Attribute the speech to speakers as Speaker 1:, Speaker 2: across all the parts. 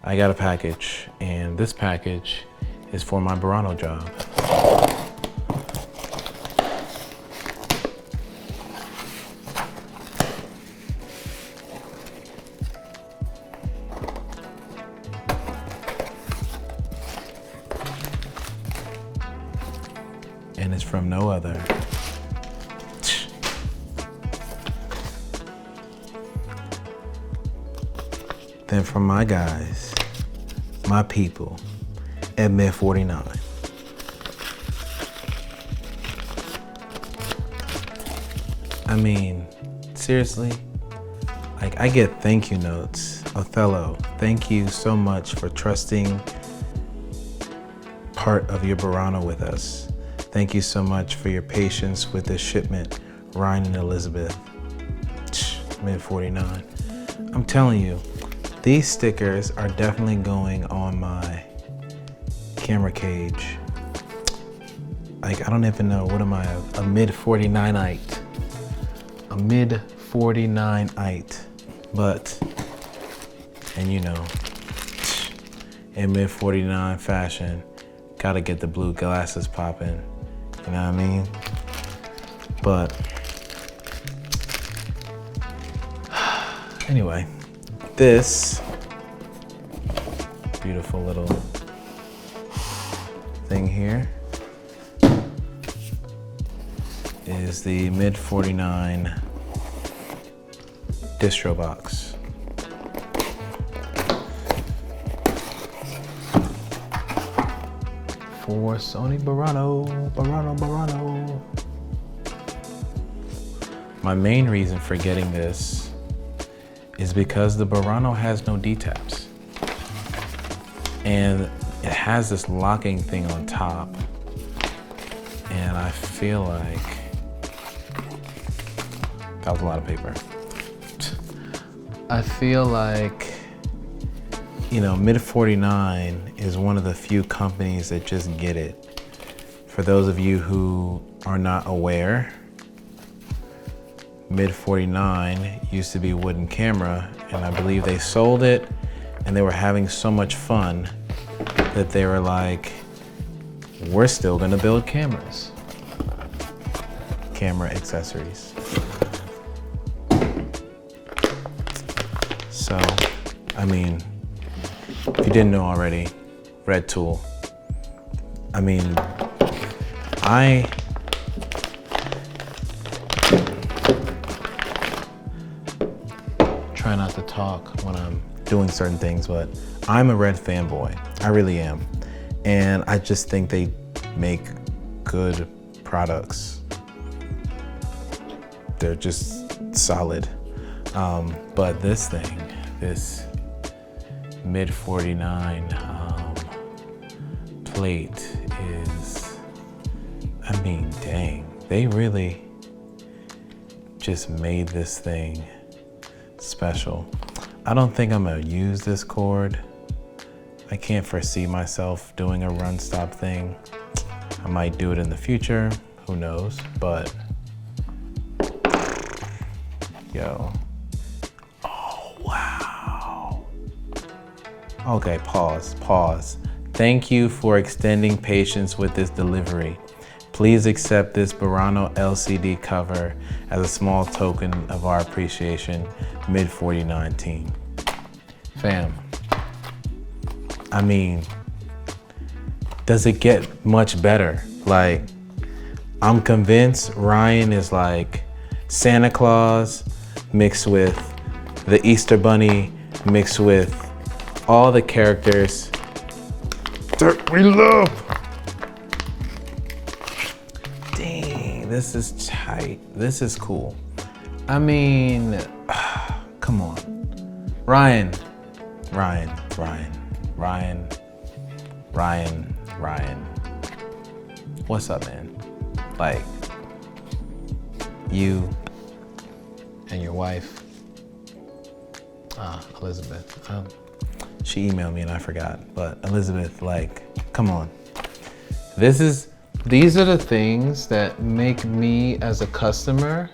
Speaker 1: I got a package, and this package is for my Burano job. And it's from no other than from my guys, my people at Mid49. I mean, seriously, like, I get thank you notes. Othello, thank you so much for trusting part of your Burano with us. Thank you so much for your patience with this shipment, Ryan and Elizabeth. Mid49. I'm telling you, these stickers are definitely going on my camera cage. Like, I don't even know, what am I, a Mid49ite? A Mid49ite. But, and you know, in Mid49 fashion, gotta get the blue glasses popping. You know what I mean? But anyway, this beautiful little thing here is the Mid49 distro box. For Sony Burano. My main reason for getting this is because the Burano has no D-taps. And it has this locking thing on top. And I feel like, that was a lot of paper. I feel like, you know, Mid49 is one of the few companies that just get it. For those of you who are not aware, Mid49 used to be Wooden Camera, and I believe they sold it, and they were having so much fun that they were like, we're still gonna build cameras. Camera accessories. So, I mean, if you didn't know already, Red Tool. I mean, I try not to talk when I'm doing certain things, but I'm a Red fanboy. I really am. And I just think they make good products. They're just solid. But this thing, this Mid49 plate is, I mean, dang, they really just made this thing special. I don't think I'm gonna use this cord. I can't foresee myself doing a run stop thing. I might do it in the future, who knows, but yo. Oh, wow. Okay, pause. Thank you for extending patience with this delivery. Please accept this Burano LCD cover as a small token of our appreciation, Mid49 team. Fam, I mean, does it get much better? Like, I'm convinced Ryan is like Santa Claus mixed with the Easter Bunny, mixed with all the characters that we love. Dang, this is tight. This is cool. I mean, come on. Ryan. What's up, man? Like, you and your wife, Elizabeth, she emailed me and I forgot, but Elizabeth, like, come on. These are the things that make me as a customer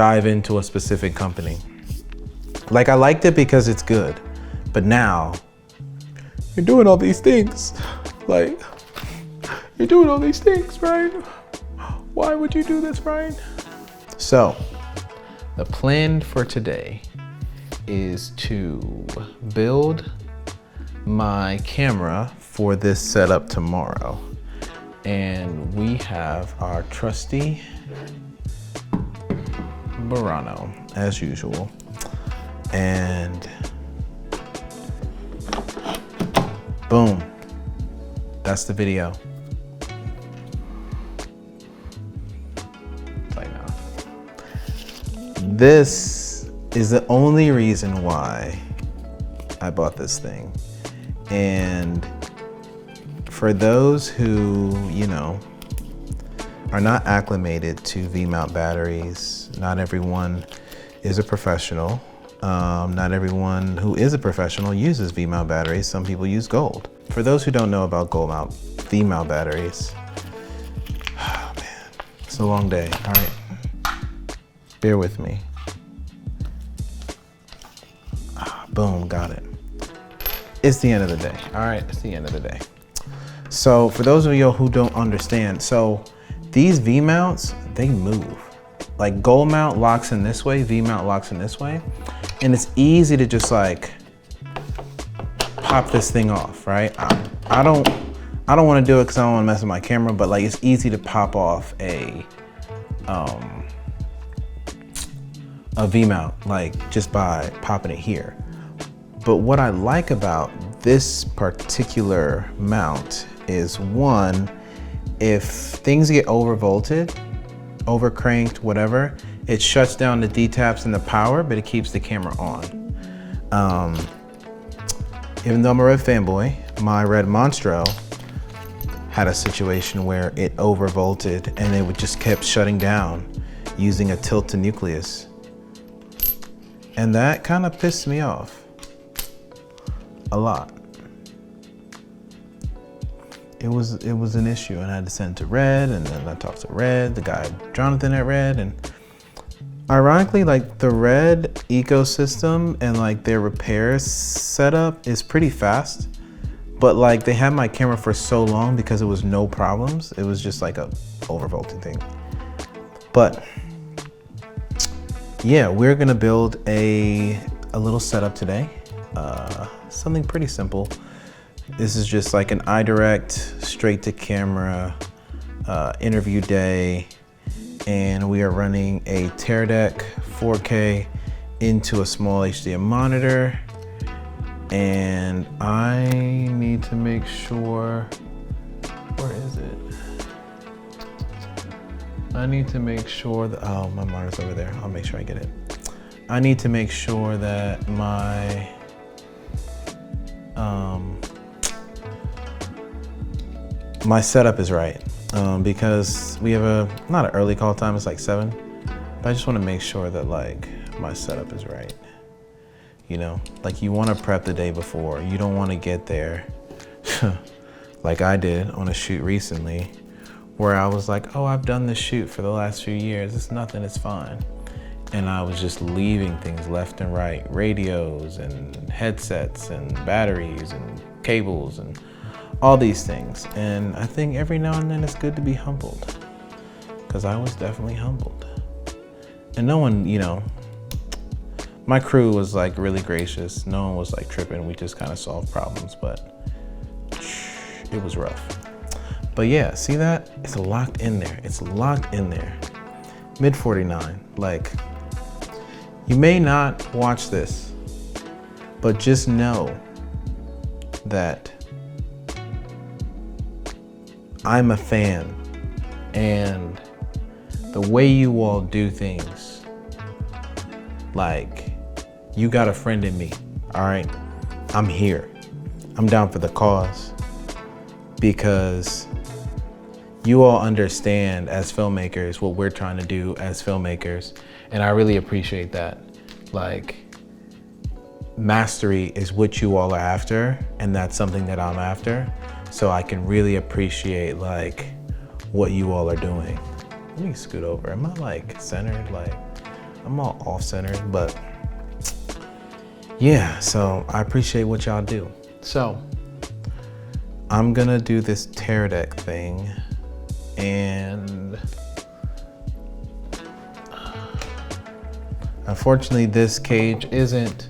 Speaker 1: dive into a specific company. Like, I liked it because it's good, but now you're doing all these things. Like, you're doing all these things, right? Why would you do this, Ryan? So, the plan for today is to build my camera for this setup tomorrow. And we have our trusty Burano, as usual. And boom, that's the video. This is the only reason why I bought this thing. And for those who, you know, are not acclimated to V-mount batteries, not everyone is a professional. Not everyone who is a professional uses V-mount batteries. Some people use gold. For those who don't know about V-mount batteries, oh man, it's a long day. All right, bear with me. Boom, got it. It's the end of the day. All right, it's the end of the day. So for those of you who don't understand, so these V-mounts, they move. Like gold mount locks in this way, V-mount locks in this way. And it's easy to just like pop this thing off, right? I don't want to do it because I don't want to mess with my camera, but like it's easy to pop off a V-mount, like just by popping it here. But what I like about this particular mount is, one, if things get overvolted, overcranked, whatever, it shuts down the D-taps and the power, but it keeps the camera on. Even though I'm a Red fanboy, my Red Monstro had a situation where it overvolted and it would just kept shutting down using a tilt to nucleus. And that kind of pissed me off a lot. It was an issue, and I had to send it to Red, and then I talked to Red, the guy Jonathan at Red, and ironically, like the Red ecosystem and like their repair setup is pretty fast, but like they had my camera for so long because it was no problems. It was just like a overvolting thing. But yeah, we're gonna build a little setup today. Something pretty simple. This is just like an iDirect straight to camera interview day, and we are running a Teradek 4K into a small HDMI monitor, and I need to make sure, where is it? I need to make sure that, oh, my monitor's over there. I'll make sure I get it. I need to make sure that my my setup is right, because we have not an early call time, it's like 7, but I just want to make sure that like my setup is right. You know, like you want to prep the day before. You don't want to get there like I did on a shoot recently where I was like, oh, I've done this shoot for the last few years, it's nothing, it's fine. And I was just leaving things left and right, radios and headsets and batteries and cables and all these things. And I think every now and then it's good to be humbled, because I was definitely humbled. And no one, you know, my crew was like really gracious. No one was like tripping. We just kind of solved problems, but it was rough. But yeah, see that? It's locked in there. It's locked in there. Mid49, like, you may not watch this, but just know that I'm a fan, and the way you all do things, like, you got a friend in me, all right? I'm here. I'm down for the cause, because you all understand as filmmakers what we're trying to do as filmmakers, and I really appreciate that. Like, mastery is what you all are after, and that's something that I'm after. So I can really appreciate like what you all are doing. Let me scoot over. Am I like centered? Like, I'm all off-centered, but yeah, so I appreciate what y'all do. So I'm gonna do this Teradek thing, and unfortunately this cage isn't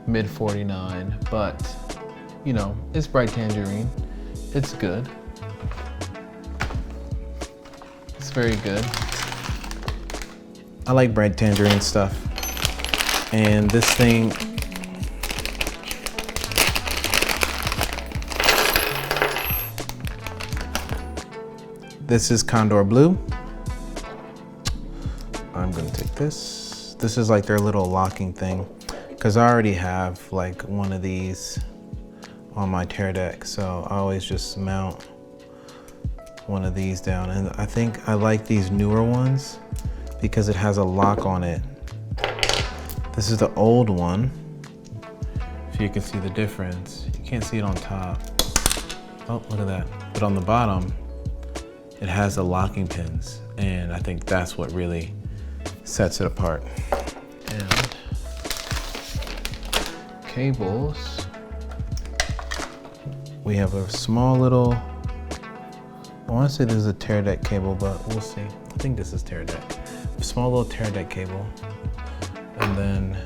Speaker 1: Mid49, but you know, it's bright tangerine. It's good. It's very good. I like bright tangerine stuff. And this thing, this is Condor Blue. I'm gonna take this. This is like their little locking thing, because I already have like one of these on my Teradek, so I always just mount one of these down. And I think I like these newer ones because it has a lock on it. This is the old one, so you can see the difference. You can't see it on top. Oh, look at that. But on the bottom, it has the locking pins, and I think that's what really sets it apart. And cables. We have a small little, I want to say this is a Teradek cable, but we'll see. I think this is Teradek. A small little Teradek cable. And then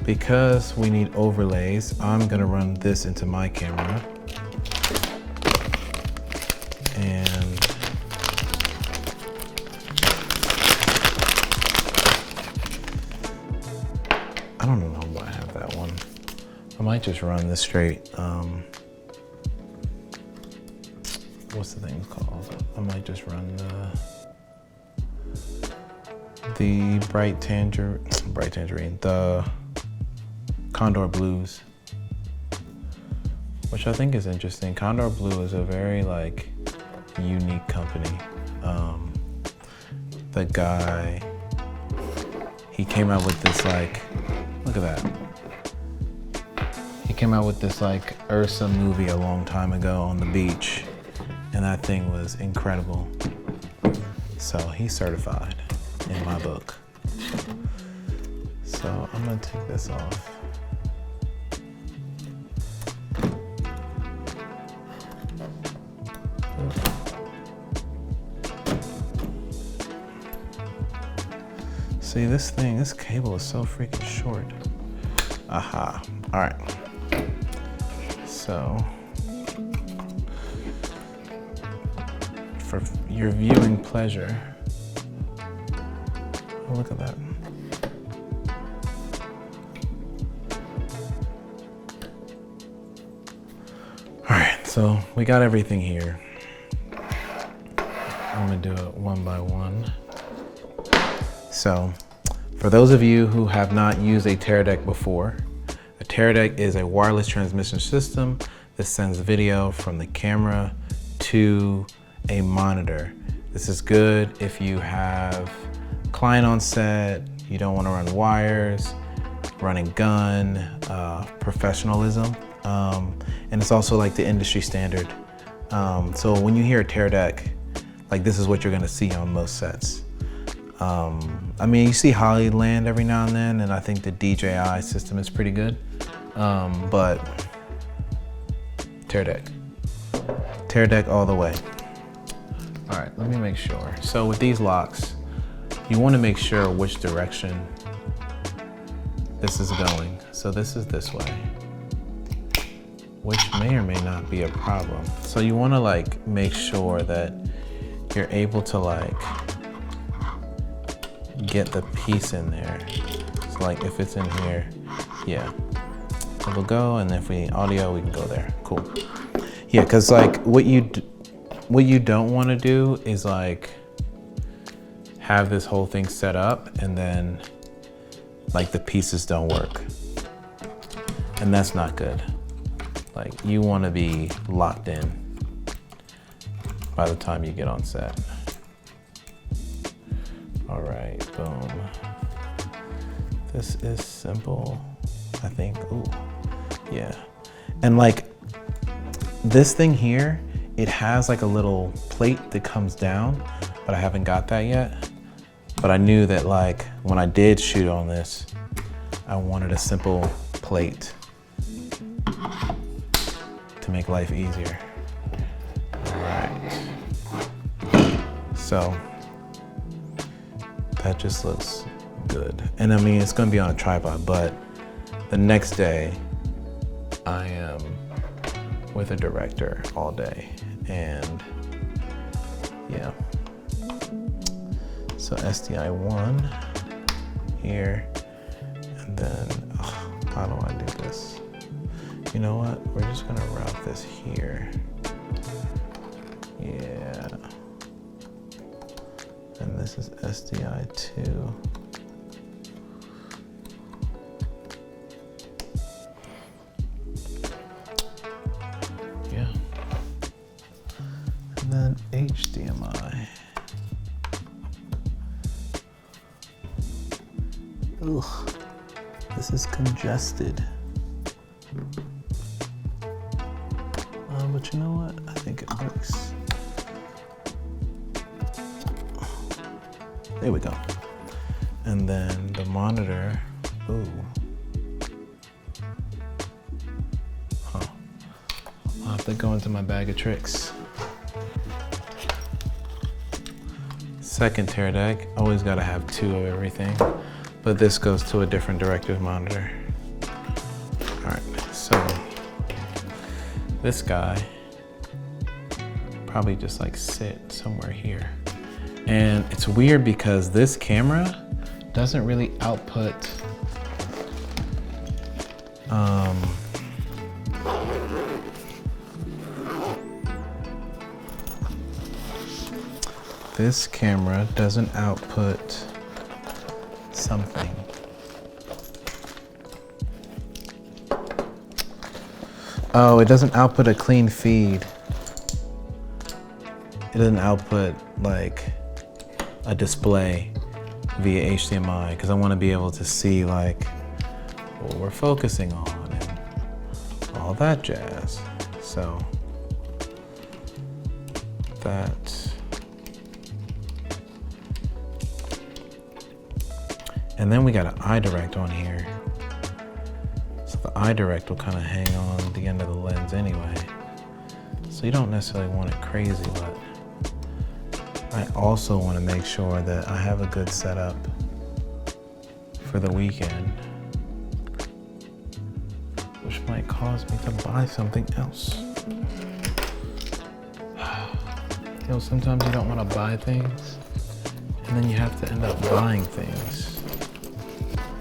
Speaker 1: because we need overlays, I'm gonna run this into my camera. And I don't know why I have that one. I might just run this straight. What's the thing called? I might just run the bright tangerine, the Condor Blues, which I think is interesting. Condor Blue is a very like unique company. The guy, he came out with this like, look at that. He came out with this like Ursa movie a long time ago on the beach, and that thing was incredible. So he's certified in my book. So I'm gonna take this off. See, this cable is so freaking short. Aha, all right. So, for your viewing pleasure, oh, look at that. All right, so we got everything here. I'm gonna do it one by one. So, for those of you who have not used a Teradek before, a Teradek is a wireless transmission system that sends video from the camera to a monitor. This is good if you have a client on set, you don't want to run wires, run and gun, professionalism, and it's also like the industry standard. So when you hear a Teradek, like this is what you're gonna see on most sets. I mean, you see Hollyland every now and then, and I think the DJI system is pretty good, but Teradek all the way. All right, let me make sure. So with these locks, you want to make sure which direction this is going. So this is this way, which may or may not be a problem. So you want to like make sure that you're able to like get the piece in there. So like if it's in here, yeah, it will go, and if we need audio, we can go there. Cool. Yeah, because like what you don't want to do is like have this whole thing set up and then like the pieces don't work, and that's not good. Like you want to be locked in by the time you get on set. All right, boom. This is simple, I think. Ooh, yeah. And like this thing here it has like a little plate that comes down, but I haven't got that yet. But I knew that like when I did shoot on this, I wanted a simple plate to make life easier. All right. So that just looks good. And I mean, it's gonna be on a tripod, but the next day I am with a director all day. And yeah. So SDI 1 here, and then, how do I do this? You know what? We're just gonna route this here. Yeah. And this is SDI 2. Yeah. And then HDMI. Ugh, this is congested. But you know what? I think it works. There we go. And then the monitor. Ooh. Huh. I'll have to go into my bag of tricks. Second Teradek. Always gotta have 2 of everything. But this goes to a different director's monitor. All right, so this guy probably just like sit somewhere here. And it's weird because this camera doesn't really output this camera doesn't output something. Oh, it doesn't output a clean feed. It doesn't output like a display via HDMI, because I want to be able to see like what we're focusing on and all that jazz. So that. And then we got an iDirect on here. So the iDirect will kind of hang on the end of the lens anyway. So you don't necessarily want it crazy, but I also want to make sure that I have a good setup for the weekend, which might cause me to buy something else. You know, sometimes you don't want to buy things, and then you have to end up buying things.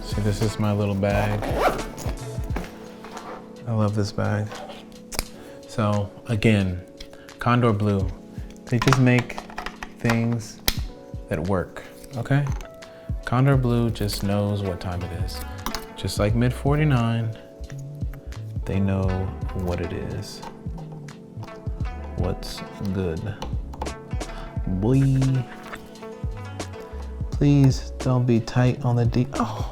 Speaker 1: See, this is my little bag. I love this bag. So again, Condor Blue, they just make things that work, okay? Condor Blue just knows what time it is. Just like Mid49, they know what it is. What's good. Boy. Please don't be tight on the D. Oh.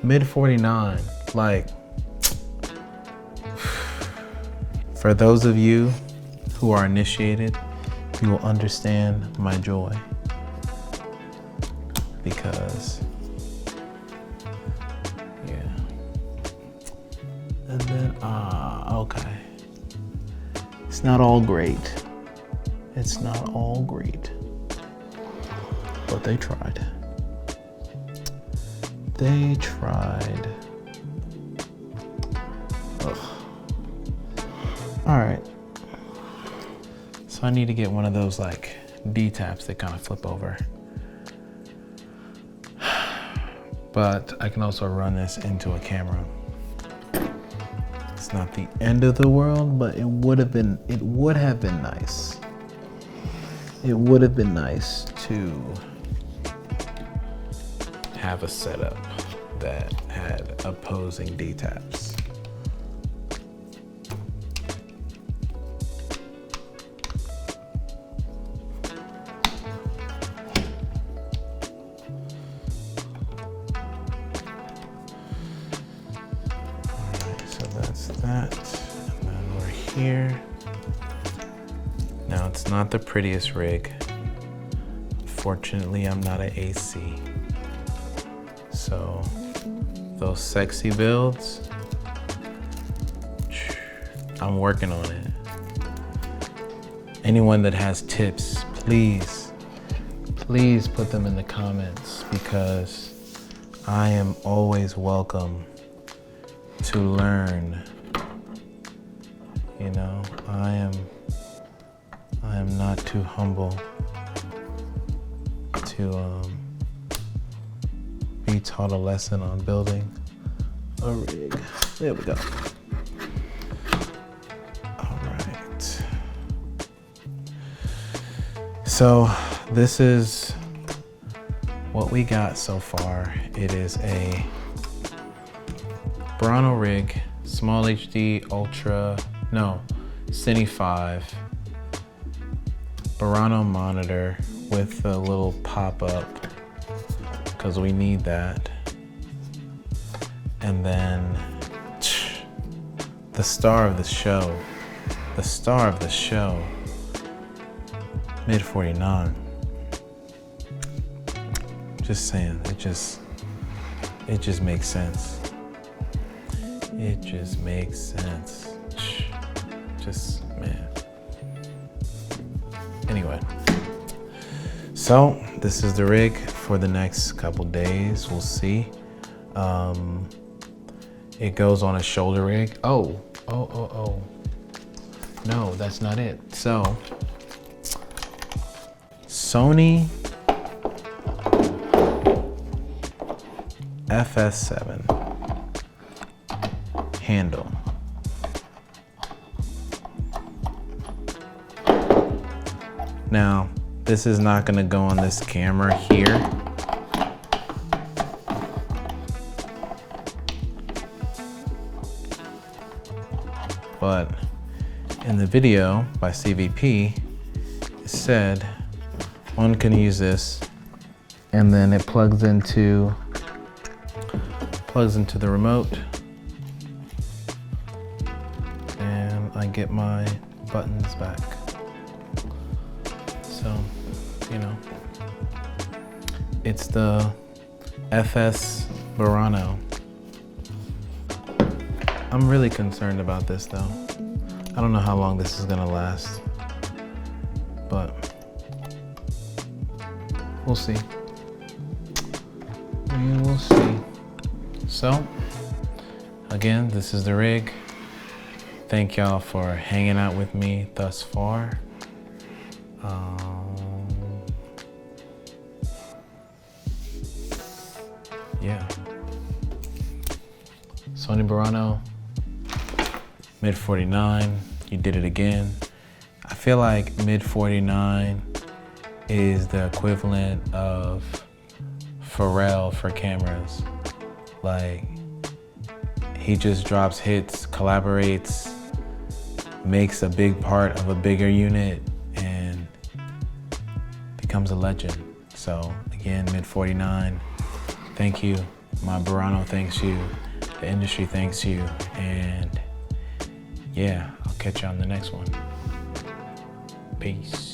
Speaker 1: Mid49, like, for those of you who are initiated, you will understand my joy, because, yeah. And then, okay. It's not all great. It's not all great, but they tried. They tried. Ugh. All right. So I need to get one of those like D-taps that kind of flip over. But I can also run this into a camera. It's not the end of the world, but it would have been nice. It would have been nice to have a setup that had opposing D-taps. Alright, so that's that. Now, it's not the prettiest rig. Fortunately, I'm not an AC. So those sexy builds, I'm working on it. Anyone that has tips, please put them in the comments, because I am always welcome to learn. You know, I am not too humble to be taught a lesson on building a rig. There we go. All right. So this is what we got so far. It is a Burano rig, small HD, ultra, no, Cine 5, Burano monitor with a little pop-up, because we need that. And then the star of the show, Mid49. Just saying, it just makes sense. It just makes sense. Just, man. Anyway, so this is the rig for the next couple days. We'll see. It goes on a shoulder rig. Oh. No, that's not it. So, Sony FS7 handle. Now, this is not gonna go on this camera here. But in the video by CVP, it said one can use this, and then it plugs into the remote, and I get my buttons back. So, you know, it's the FS Burano. I'm really concerned about this though. I don't know how long this is gonna last, but we'll see. We will see. So, again, this is the rig. Thank y'all for hanging out with me thus far. Yeah. Sony Burano, Mid49, you did it again. I feel like Mid49 is the equivalent of Pharrell for cameras. Like, he just drops hits, collaborates, makes a big part of a bigger unit, and becomes a legend. So again, Mid49, thank you. My Burano thanks you. The industry thanks you. And yeah, I'll catch you on the next one. Peace.